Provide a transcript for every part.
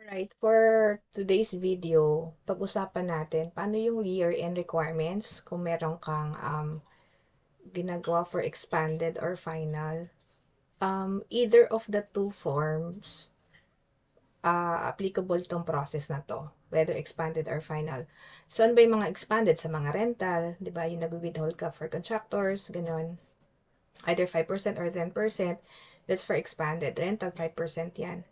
Alright, for today's video, pag-usapan natin paano yung year-end requirements kung meron kang ginagawa for expanded or final. Either of the two forms, applicable tong process na to, whether expanded or final. So, ano ba yung mga expanded? Sa mga rental, di ba? Yung nag-withhold ka for contractors, ganun. Either 5% or 10%, that's for expanded. Rental, 5% yan.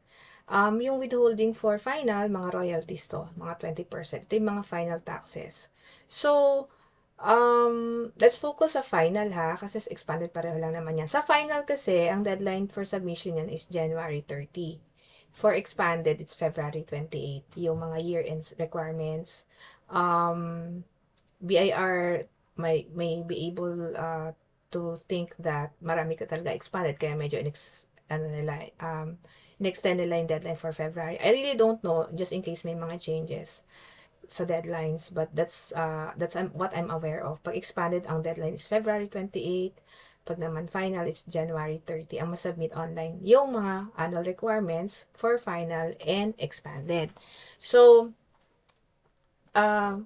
Yung withholding for final, mga royalties to, mga 20%. Ito yung mga final taxes. So, let's focus sa final ha, kasi sa expanded pareho lang naman yan. Sa final kasi, ang deadline for submission yan is January 30. For expanded, it's February 28. Yung mga year-end requirements. BIR may be able to think that marami ka talaga expanded, kaya medyo in-extend nila yung deadline for February. I really don't know, just in case may mga changes sa deadlines, but that's what I'm aware of. Pag expanded, ang deadline is February 28. Pag naman final, it's January 30 ang masubmit online yung mga annual requirements for final and expanded. So, high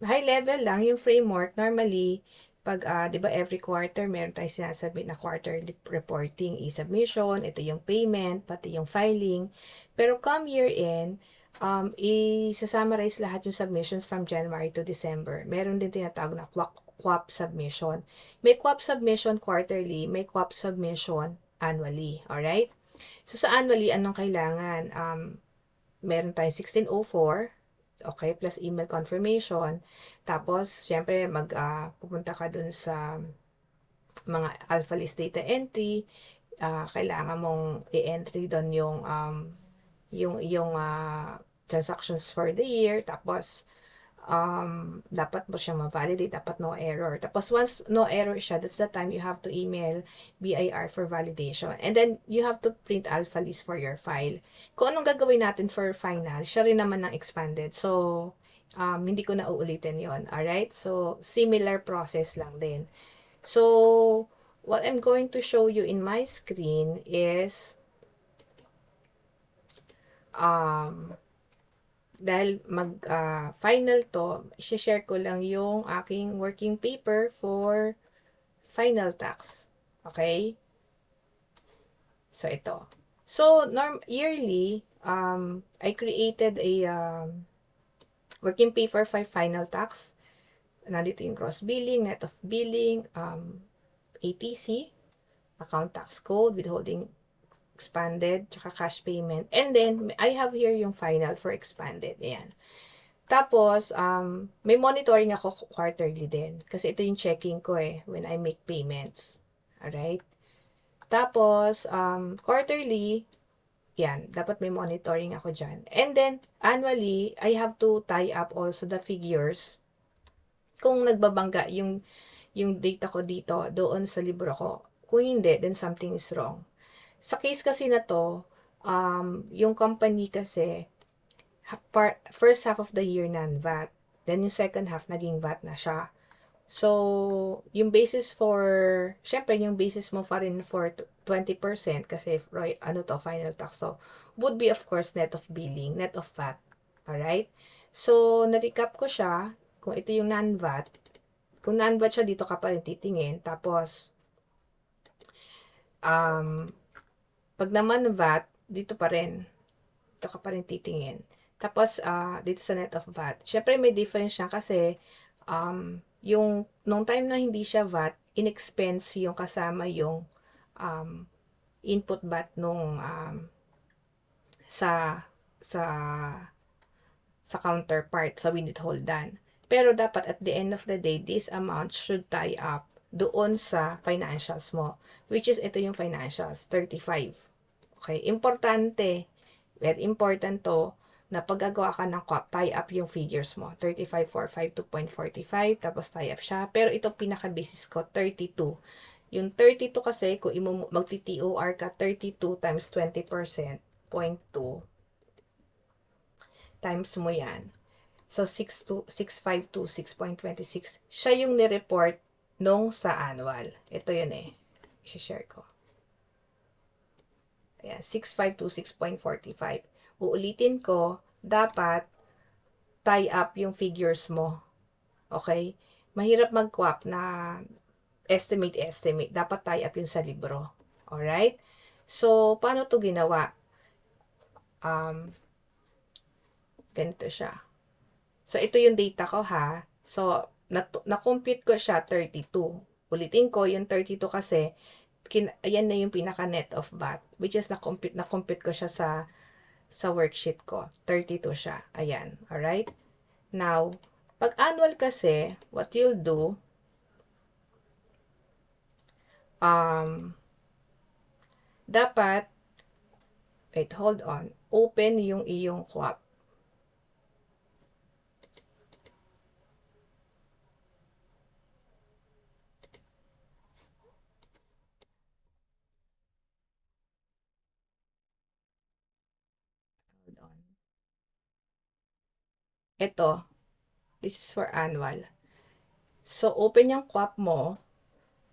level lang yung framework. Normally, pag, 'di ba, every quarter, meron tayong sinasubmit na quarterly reporting, e-submission, ito yung payment, pati yung filing. Pero come year end, i-summarize lahat yung submissions from January to December. Meron din tinatawag na QAP submission. May QAP submission quarterly, may QAP submission annually. Alright? So, sa annually, anong kailangan? Meron tayong 1604, okay, plus email confirmation. Tapos, syempre, pupunta ka dun sa mga alpha list data entry. Kailangan mong i-entry doon yung transactions for the year. Tapos, dapat mo siya ma-validate, dapat no error. Tapos once no error siya, that's the time you have to email BIR for validation. And then, you have to print alpha list for your file. Kung anong gagawin natin for final, siya rin naman ng expanded. So, hindi ko na uulitin yon. Alright? So, similar process lang din. So, what I'm going to show you in my screen is dahil final to, i-share ko lang yung aking working paper for final tax. Okay? So, ito. So, yearly, I created a working paper for final tax. Nandito yung gross billing, net of billing, ATC, account tax code, withholding expanded, tsaka cash payment. And then, I have here yung final for expanded. Ayan. Tapos, may monitoring ako quarterly din. Kasi ito yung checking ko when I make payments. Alright? Tapos, quarterly, yan, dapat may monitoring ako dyan. And then, annually, I have to tie up also the figures. Kung nagbabangga yung data ko dito, doon sa libro ko. Kung hindi, then something is wrong. Sa case kasi na to, yung company kasi, first half of the year non-VAT. Then, yung second half, naging VAT na siya. So, yung basis for, syempre, yung basis mo pa rin for 20% kasi, final tax. So, would be, of course, net of billing, net of VAT. Alright? So, na-recap ko siya, kung ito yung non-VAT, kung non-VAT siya, dito ka pa rin titingin. Tapos, pag naman VAT, dito pa rin. Dito ka pa rin titingin. Tapos, dito sa net of VAT. Syempre, may difference siya kasi, yung, nung time na hindi siya VAT, in-expense yung kasama yung, input VAT nung, sa, sa, sa counterpart, sa withholdan. Pero dapat at the end of the day, this amount should tie up doon sa financials mo. Which is, ito yung financials, 35. Okay, importante, very important to, na paggagawa ka ng QAP, tie up yung figures mo. 35,452.45, tapos tie up siya. Pero ito pinaka-basis ko, 32. Yung 32 kasi, kung magti-TOR ka, 32 times 20%, 0.2, times mo yan. So, 6,526.26. Siya yung nireport nung sa annual. Ito yun i-share ko. Ayan, 6,526.45. uulitin ko, dapat tie up yung figures mo. Okay? Mahirap mag-QAP na estimate. Dapat tie up yun sa libro. Alright? So, paano to ginawa? Ganito siya. So, ito yung data ko ha. So, na-compute ko siya 32. Ulitin ko, yung 32 kasi, ayan na yung pinaka net of BAT, which is na-compute ko siya sa worksheet ko. 32 siya. Ayan. Alright? Now, pag annual kasi, what you'll do, dapat, wait, hold on. Open yung iyong QAP. Hold on. Ito, this is for annual. So, open yung QAP mo.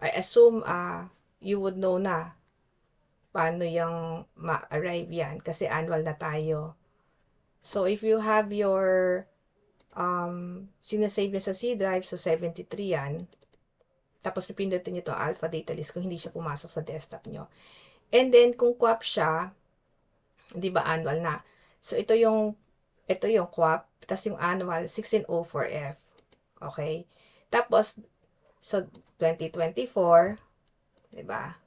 I assume, you would know na paano yung ma-arrive yan kasi annual na tayo. So, if you have your sinasave nyo sa C drive, so 73 yan. Tapos, pipindutin nyo itong alpha data list kung hindi siya pumasok sa desktop nyo. And then, kung QAP siya, di ba annual na? So, ito yung QAP, tapos yung annual, 1604F. Okay? Tapos, so, 2024, di ba?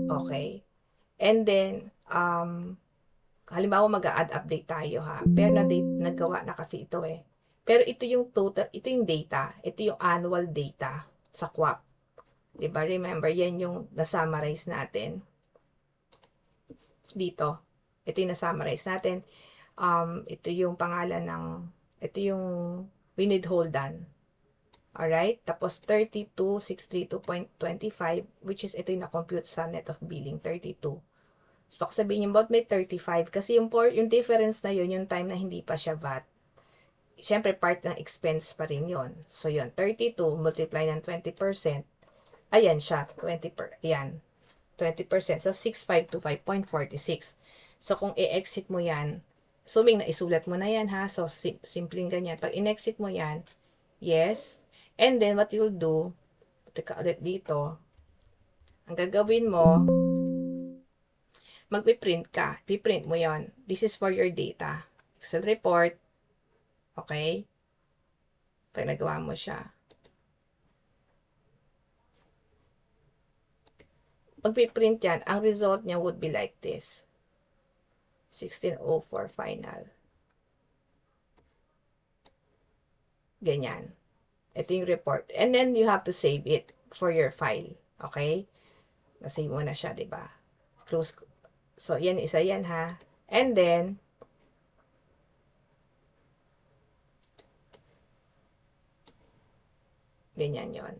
Okay. And then, halimbawa mag-a-add update tayo ha. Pero nagawa na kasi ito eh. Pero ito yung total, ito yung data. Ito yung annual data sa QAP. Diba? Remember, yan yung na-summarize natin. Dito. Ito yung na-summarize natin. Ito yung pangalan ng, ito yung we need hold on. Alright? Tapos 32,632.25, which is ito yung na-compute sa net of billing, 32. So, sabihin niyo, about may 35. Kasi yung difference na yun, yung time na hindi pa siya VAT. Siyempre, part ng expense pa rin yun. So, yun, 32, multiply ng 20%. Ayan siya, 20%. So, 6,525.46. So, kung i-exit mo yan, assuming na isulat mo na yan ha, so, simpleng ganyan. Pag in-exit mo yan, yes, and then, what you'll do, teka ulit dito, ang gagawin mo, magpiprint ka. Piprint mo yon. This is for your data. Excel report. Okay? Pag nagawa mo siya. Pag piprint yan, ang result niya would be like this. 1604 final. Ganyan. Ito yung report. And then, you have to save it for your file. Okay? Nasave mo na siya, diba? Close. So, yan, isa yan ha. And then, ganyan yon.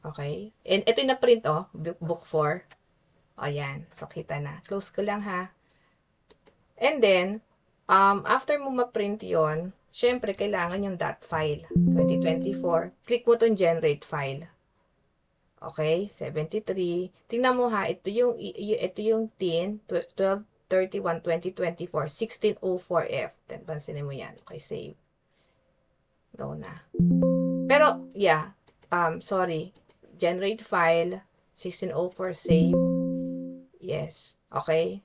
Okay? And ito yung na-print, oh. Book 4. Ayan. So, kita na. Close ko lang ha. And then, after mo ma-print yon, syempre, kailangan yung .dot file. 2024. Click mo itong generate file. Okay? 73. Tingnan mo ha, ito yung tin, 12/31/2024, 1604F. Pansinin mo yan. Okay, save. Go na. Pero, yeah. Sorry. Generate file, 1604, save. Yes. Okay?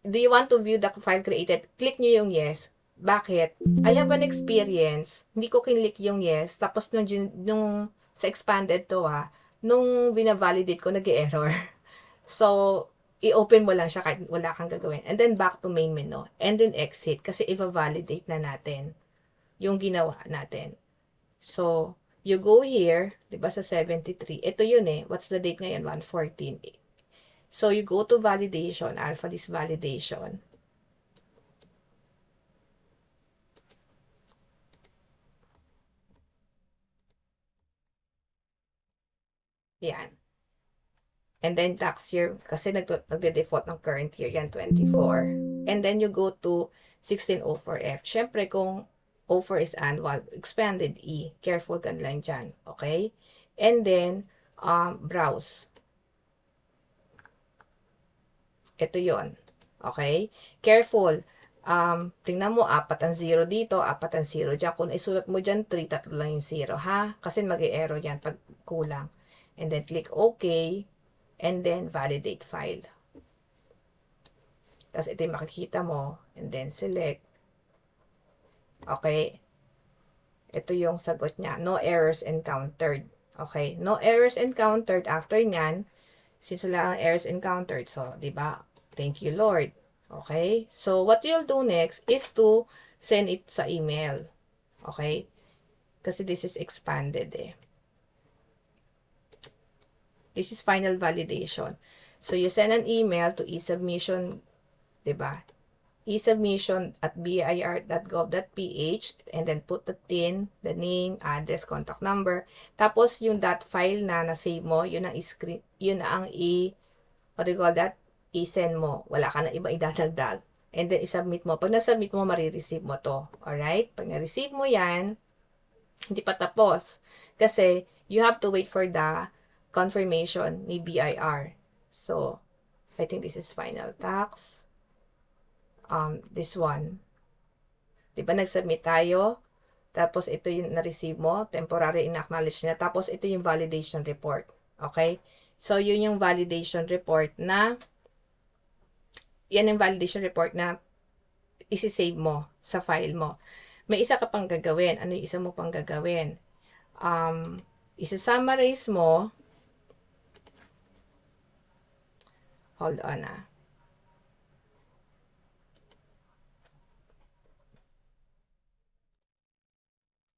Do you want to view the file created? Click nyo yung yes. Bakit? I have an experience. Hindi ko kinlik yung yes. Tapos nung sa expanded to nung vina-validate ko, nag-error. So, i-open mo lang siya kahit wala kang gagawin. And then back to main menu. And then exit. Kasi i-validate na natin yung ginawa natin. So, you go here, diba sa 73. Ito yun eh. What's the date ngayon? 1/14. So, you go to validation, alpha list validation. Yan. And then tax year, kasi nagde-default ng current year, yan, 24. And then you go to 1604F. Siyempre, kung 04 is annual, expanded E. Careful gan lang dyan. Okay? And then, browse. Ito yon. Okay? Careful. Tingnan mo, 4 ang 0 dito, 4 ang 0 dyan. Kung isulat mo dyan, 3, 3 lang yung 0, ha? Kasi mag-e-error yan pag kulang. And then, click OK. And then, validate file. Tapos, ito yung makikita mo. And then, select. Okay? Ito yung sagot niya. No errors encountered. Okay? No errors encountered. After nyan, since wala ang errors encountered, so, di ba? Thank you, Lord. Okay? So, what you'll do next is to send it sa email. Okay? Kasi this is expanded eh. This is final validation. So, you send an email to e-submission, diba? e-submission@bir.gov.ph and then put the TIN, the name, address, contact number. Tapos, yung that file na na-save mo, yun ang i-screen, yun ang what do you call that? I-send mo. Wala ka na iba idadagdag. And then, i-submit mo. Pag na-submit mo, marireceive mo to. Alright? Pag na-receive mo yan, hindi pa tapos. Kasi, you have to wait for the confirmation ni BIR. So, I think this is final tax. This one. Diba, nag-submit tayo. Tapos, ito yung na-receive mo. Temporary in-acknowledge niya. Tapos, ito yung validation report. Okay? So, yun yung validation report na yan yung validation report na isi-save mo sa file mo. May isa ka pang gagawin. Ano yung isa mo pang gagawin? Isa-summarize mo. Hold on ah.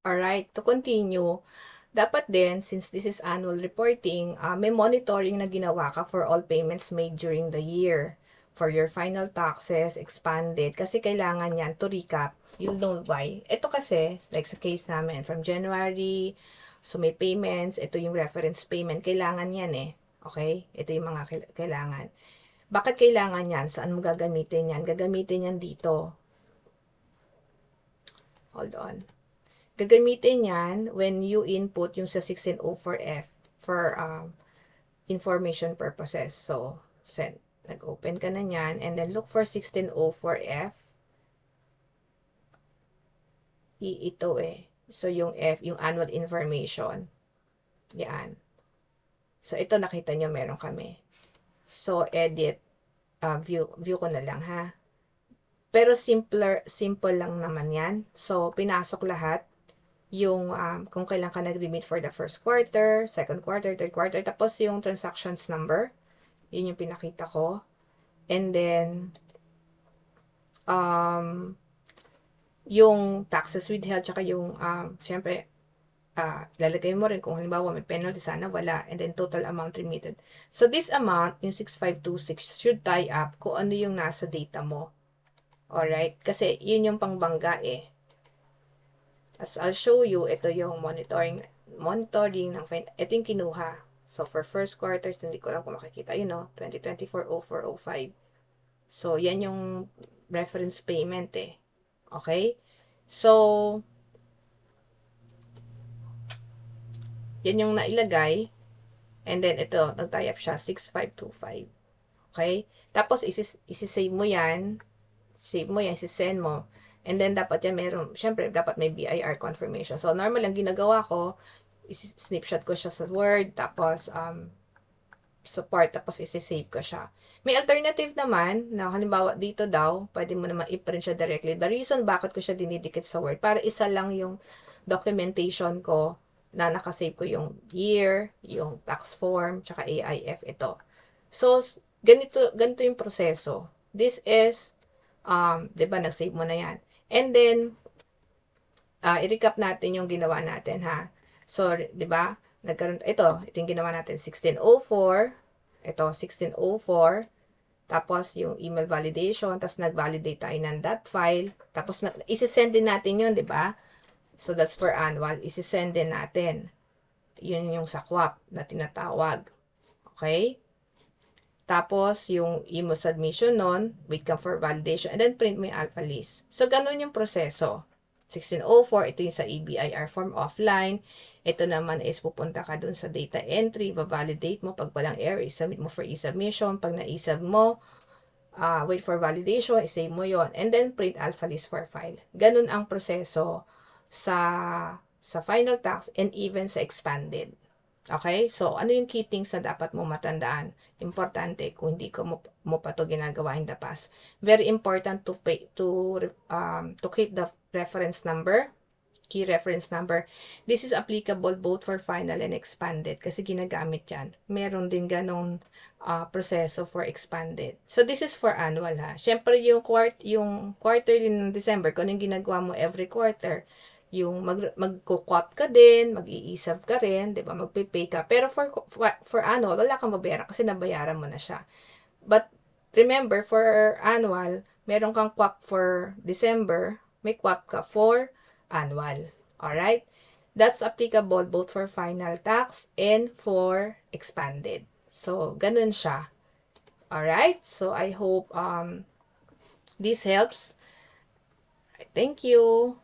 Alright, to continue, dapat din, since this is annual reporting, may monitoring na ginawa ka for all payments made during the year. For your final taxes, expanded. Kasi kailangan yan, to recap, you'll know why. Ito kasi, like sa case namin, from January, so may payments, ito yung reference payment, kailangan yan eh. Okay? Ito yung mga kailangan. Bakit kailangan yan? Saan mo gagamitin yan? Gagamitin yan dito. Hold on. Gagamitin yan when you input yung sa 1604F for information purposes. So, nag-open ka na yan and then look for 1604F. Ito eh. So, yung F, yung annual information. Yan. So, ito nakita nyo meron kami. So, edit. View ko na lang ha. Pero simple lang naman yan. So, pinasok lahat yung kung kailan ka nag-remit for the first quarter, second quarter, third quarter, tapos yung transactions number, yun yung pinakita ko. And then, yung taxes withheld, tsaka yung, syempre, lalagay mo rin kung halimbawa may penalty, sana wala, and then total amount remitted. So, this amount, yung 6526, should tie up kung ano yung nasa data mo. Alright? Kasi, yun yung pangbangga eh. As I'll show you, ito yung monitoring ng, ito yung kinuha. So, for first quarter, hindi ko lang kung makikita, 2024, 04, 05. So, yan yung reference payment eh. Okay? So, yan yung nailagay. And then, ito, nag-tie up siya, 6525. Okay? Tapos, isi-save mo yan. Save mo yan, isi-send mo. And then, dapat yan meron, syempre, dapat may BIR confirmation. So, normal ang ginagawa ko, snapshot ko siya sa Word, tapos, support, tapos isi-save ko siya. May alternative naman, na halimbawa dito daw, pwede mo naman i-print siya directly. The reason bakit ko siya dinidikit sa Word, para isa lang yung documentation ko, na nakasave ko yung year, yung tax form, tsaka AIF ito. So, ganito yung proseso. This is, diba, nag-save mo na yan. And then, i-recap natin yung ginawa natin, ha. So, diba, nagkaroon, ito yung ginawa natin, 1604, ito, 1604, tapos yung email validation, tapos nag-validate tayo ng that file, tapos isi-send din natin yun, diba? So, that's for annual, isi-send din natin. Yun yung sakwap na tinatawag. Okay? Tapos, yung email submission nun, wait ka for validation, and then print mo yung alpha list. So, ganun yung proseso. 1604, ito yung sa EBIR form offline. Ito naman is pupunta ka dun sa data entry, validate mo. Pag walang error, isubmit mo for e-submission. Pag na-isub mo, wait for validation, i-save mo yon, and then print alpha list for file. Ganun ang proseso sa final tax and even sa expanded. Okay? So, ano yung key things na dapat mo matandaan? Importante kung hindi ko mo pa to ginagawa in the past. Very important to keep the reference number, key reference number. This is applicable both for final and expanded kasi ginagamit yan. Meron din ganong proseso for expanded. So, this is for annual ha. Siyempre, yung quarterly ng December, kung yung ginagawa mo every quarter, yung magko-co-op ka din, mag-i-ESAV ka rin, 'di ba? Magpe-pay ka. Pero for annual, wala kang babayaran kasi nabayaran mo na siya. But remember, for annual, meron kang co-op for December, may co-op ka for annual. Alright? That's applicable both for final tax and for expanded. So, ganun siya. Alright? So, I hope this helps. Thank you.